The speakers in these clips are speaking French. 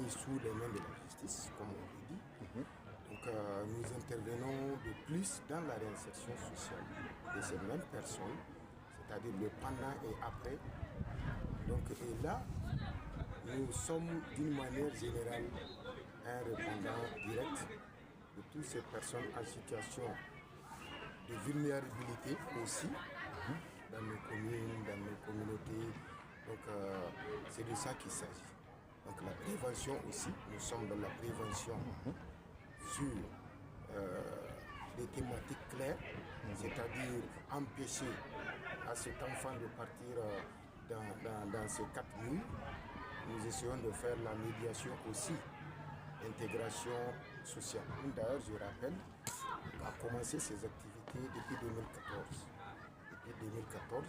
mis sous les mains de la justice, comme on l'a dit. Donc nous intervenons de plus dans la réinsertion sociale de ces mêmes personnes, c'est-à-dire le pendant et après. Donc et là, nous sommes d'une manière générale un répondant direct de toutes ces personnes en situation de vulnérabilité aussi, dans nos communes, dans nos communautés. Donc c'est de ça qu'il s'agit. Donc la prévention aussi, nous sommes dans la prévention sur des thématiques claires, c'est-à-dire empêcher à cet enfant de partir dans ces 4 murs. Nous essayons de faire la médiation aussi, intégration sociale. D'ailleurs, je rappelle qu'on a commencé ces activités depuis 2014. Depuis 2014,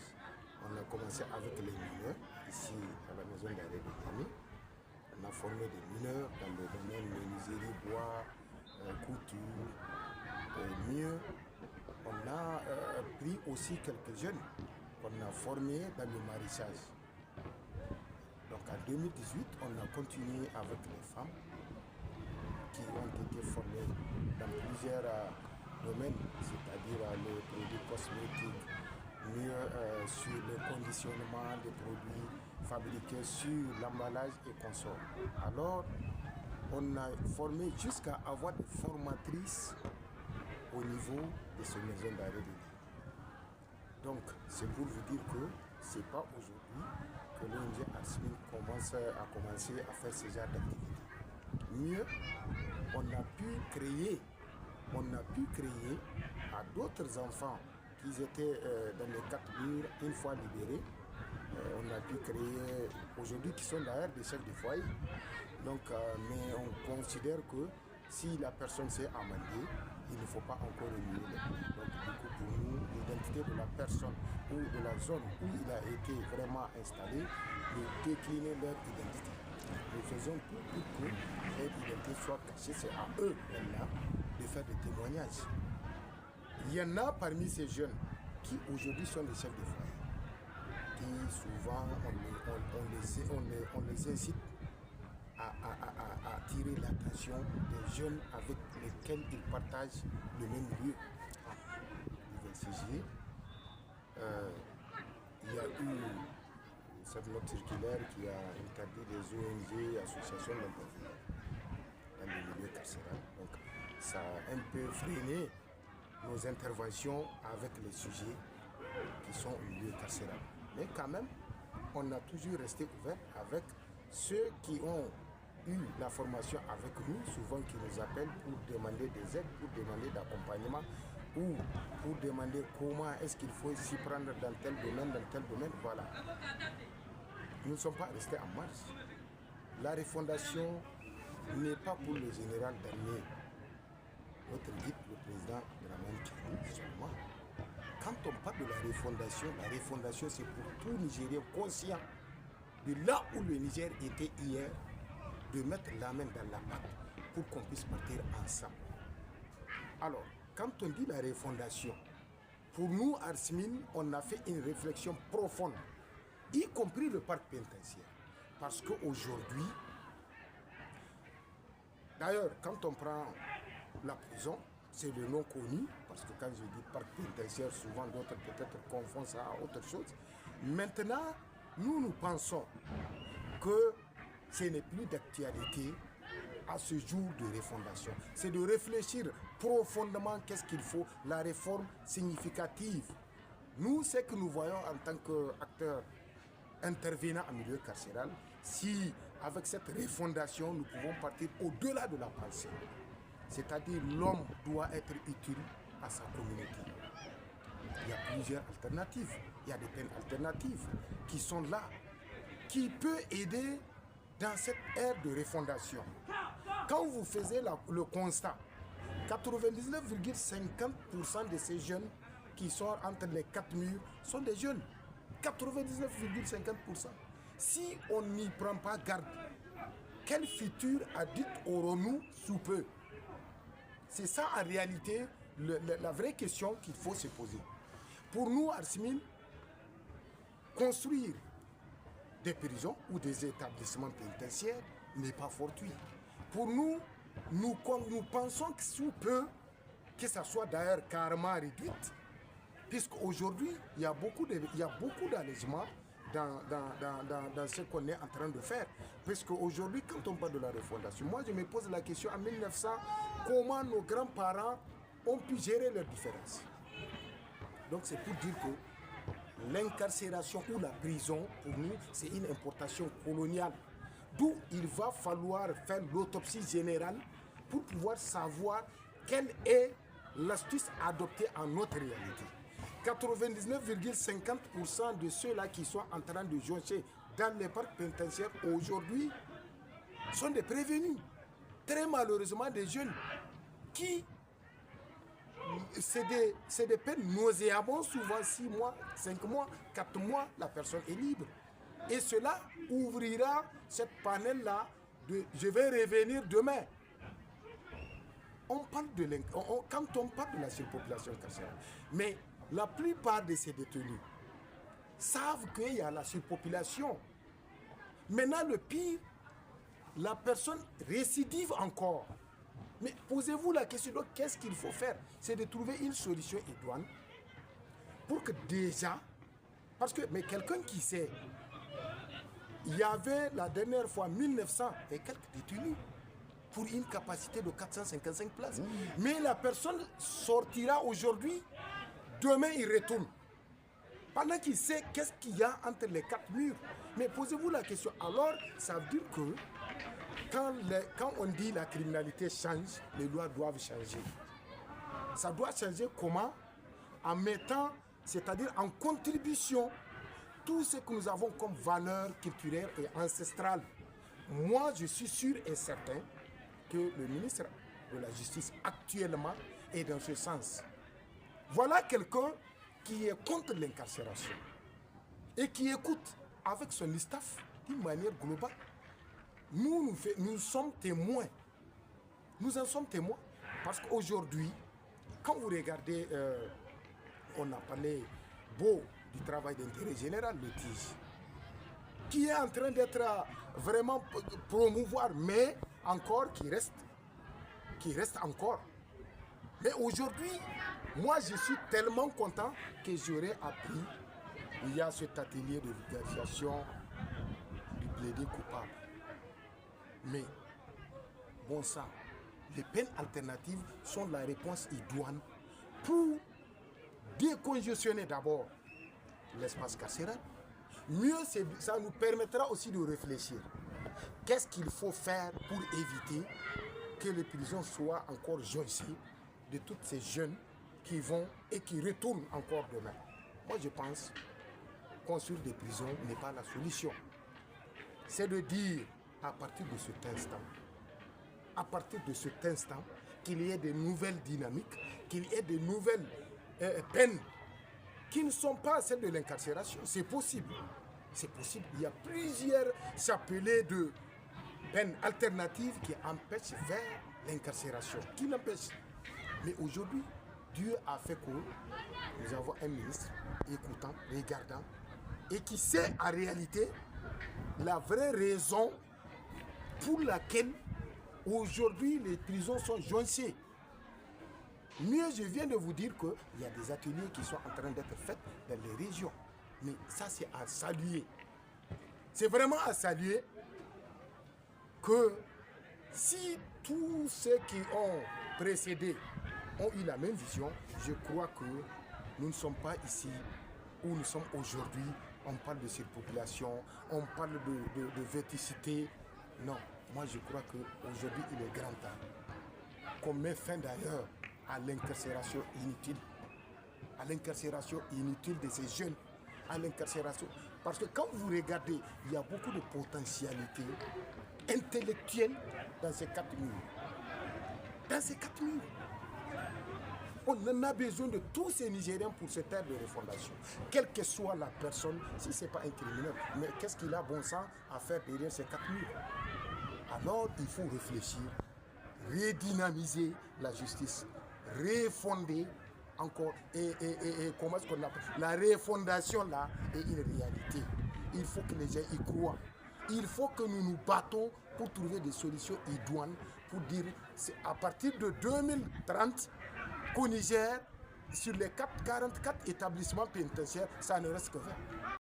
on a commencé avec les mineurs, ici à la maison d'arrêt de Niamey. On a formé des mineurs dans le domaine menuiserie, bois, couture. Et mieux, on a pris aussi quelques jeunes qu'on a formés dans le maraîchage. Donc en 2018, on a continué avec les femmes qui ont été formées dans plusieurs domaines, c'est-à-dire les produits cosmétiques, mieux sur le conditionnement des produits fabriqués sur l'emballage et consorts. Alors, on a formé jusqu'à avoir des formatrices au niveau de ces maisons d'arrêt de nuit. Donc, c'est pour vous dire que ce n'est pas aujourd'hui que l'ONG ARSMIN a commencé à faire ce genre d'activité. Mieux, on a pu créer à d'autres enfants qui étaient dans les 4 murs, une fois libérés. On a pu créer aujourd'hui qui sont d'ailleurs des chefs de foyer. Donc, mais on considère que si la personne s'est amendée, il ne faut pas encore remuer les prix. Donc, du coup, pour nous, l'identité de la personne ou de la zone où il a été vraiment installé, de décliner leur identité. Nous faisons tout pour que leur identité soit cachée. C'est à eux, maintenant, de faire des témoignages. Il y en a parmi ces jeunes qui aujourd'hui sont des chefs de foyer, qui souvent on les incite à attirer l'attention des jeunes avec lesquels ils partagent le même lieu. Le 26 juillet, il y a eu cette note circulaire qui a interdit les ONG, associations d'intervenir dans le milieu carcéral. Donc ça a un peu freiné nos interventions avec les sujets qui sont au milieu carcéral. Mais quand même, on a toujours resté ouvert avec ceux qui ont eu la formation avec nous, souvent qui nous appellent pour demander des aides, pour demander d'accompagnement ou pour demander comment est-ce qu'il faut s'y prendre dans tel domaine, voilà. Nous ne sommes pas restés en marche. La refondation n'est pas pour le général d'armée, notre guide, le président de la même seulement. Quand on parle de la refondation c'est pour tout Nigérien conscient de là où le Niger était hier, de mettre la main dans la pâte pour qu'on puisse partir ensemble. Alors, quand on dit la refondation, pour nous, ARSMIN, on a fait une réflexion profonde, y compris le parc pénitentiaire. Parce qu'aujourd'hui, d'ailleurs, quand on prend la prison, c'est le nom connu, parce que quand je dis parc pénitentiaire, souvent d'autres peut-être confondent ça à autre chose. Maintenant, nous pensons que ce n'est plus d'actualité à ce jour de refondation. C'est de réfléchir profondément qu'est-ce qu'il faut, la réforme significative. Nous, ce que nous voyons en tant qu'acteurs intervenant en milieu carcéral, si avec cette refondation, nous pouvons partir au-delà de la pensée. C'est-à-dire l'homme doit être utile à sa communauté. Il y a plusieurs alternatives. Il y a des peines alternatives qui sont là, qui peuvent aider dans cette ère de refondation. Quand vous faisiez le constat, 99,50% de ces jeunes qui sont entre les 4 murs sont des jeunes. 99,50%. Si on n'y prend pas garde, quel futur adulte aurons-nous sous peu? C'est ça en réalité la vraie question qu'il faut se poser. Pour nous, ARSMIN, construire des prisons ou des établissements pénitentiaires n'est pas fortuit. Pour nous, nous pensons que sous peu, que ça soit d'ailleurs carrément réduite, puisqu'aujourd'hui, il y a beaucoup d'allègements dans ce qu'on est en train de faire. Puisqu'aujourd'hui, quand on parle de la refondation, moi je me pose la question en 1900, comment nos grands-parents ont pu gérer leurs différences. Donc c'est pour dire que l'incarcération ou la prison, pour nous, c'est une importation coloniale. D'où il va falloir faire l'autopsie générale pour pouvoir savoir quelle est l'astuce adoptée en notre réalité. 99,50% de ceux-là qui sont en train de joncher dans les parcs pénitentiaires aujourd'hui sont des prévenus. Très malheureusement des jeunes qui, c'est des peines nauséabondes, souvent 6 mois, 5 mois, 4 mois, la personne est libre. Et cela ouvrira cette panel-là de « je vais revenir demain ». Quand on parle de la surpopulation carcérale, mais la plupart de ces détenus savent qu'il y a la surpopulation. Maintenant, le pire, la personne récidive encore. Mais posez-vous la question, donc qu'est-ce qu'il faut faire? C'est de trouver une solution idoine pour que déjà, parce que, mais quelqu'un qui sait, il y avait la dernière fois 1900 et quelques détenus pour une capacité de 455 places. Mais la personne sortira aujourd'hui, demain il retourne. Pendant qu'il sait qu'est-ce qu'il y a entre les 4 murs. Mais posez-vous la question, alors ça veut dire que quand on dit la criminalité change, les lois doivent changer. Ça doit changer comment? En mettant, c'est-à-dire en contribution, tout ce que nous avons comme valeur culturelle et ancestrale. Moi, je suis sûr et certain que le ministre de la Justice actuellement est dans ce sens. Voilà quelqu'un qui est contre l'incarcération et qui écoute avec son staff d'une manière globale. Nous sommes témoins. Nous en sommes témoins parce qu'aujourd'hui, quand vous regardez, on a parlé beau du travail d'intérêt général, le TIG, qui est en train d'être vraiment promouvoir, mais encore qui reste encore. Mais aujourd'hui, moi je suis tellement content que j'aurais appris, il y a cet atelier de vulgarisation du plaidé coupable. Mais bon sang, les peines alternatives sont la réponse idoine pour décongestionner d'abord l'espace carcéral. Mieux, ça nous permettra aussi de réfléchir. Qu'est-ce qu'il faut faire pour éviter que les prisons soient encore jonchées de tous ces jeunes qui vont et qui retournent encore demain? Moi, je pense que construire des prisons n'est pas la solution. C'est de dire, à partir de cet instant, qu'il y ait de nouvelles dynamiques, qu'il y ait de nouvelles peines qui ne sont pas celles de l'incarcération. C'est possible. C'est possible. Il y a plusieurs chapelets de peines alternatives qui empêchent vers l'incarcération. Qui l'empêchent? Mais aujourd'hui, Dieu a fait que nous avons un ministre écoutant, regardant, et qui sait en réalité la vraie raison pour laquelle aujourd'hui les prisons sont jonchées. Mieux, je viens de vous dire qu'il y a des ateliers qui sont en train d'être faits dans les régions. Mais ça, c'est à saluer. C'est vraiment à saluer que si tous ceux qui ont précédé ont eu la même vision, je crois que nous ne sommes pas ici où nous sommes aujourd'hui. On parle de surpopulation, on parle de vétusté. Non, moi je crois qu'aujourd'hui, il est grand temps qu'on met fin d'ailleurs à l'incarcération inutile. À l'incarcération inutile de ces jeunes. À l'incarcération. Parce que quand vous regardez, il y a beaucoup de potentialités intellectuelles dans ces 4 murs. Dans ces 4 murs. On en a besoin de tous ces Nigériens pour cette ère de refondation. Quelle que soit la personne, si ce n'est pas un criminel, mais qu'est-ce qu'il a bon sens à faire derrière ces 4 murs? Alors il faut réfléchir, redynamiser la justice, refonder encore, et comment est-ce qu'on appelle la refondation là est une réalité. il faut que les gens y croient. Il faut que nous nous battons pour trouver des solutions idoines, pour dire c'est à partir de 2030 qu'au Niger, sur les 44 établissements pénitentiaires, ça ne reste que 20.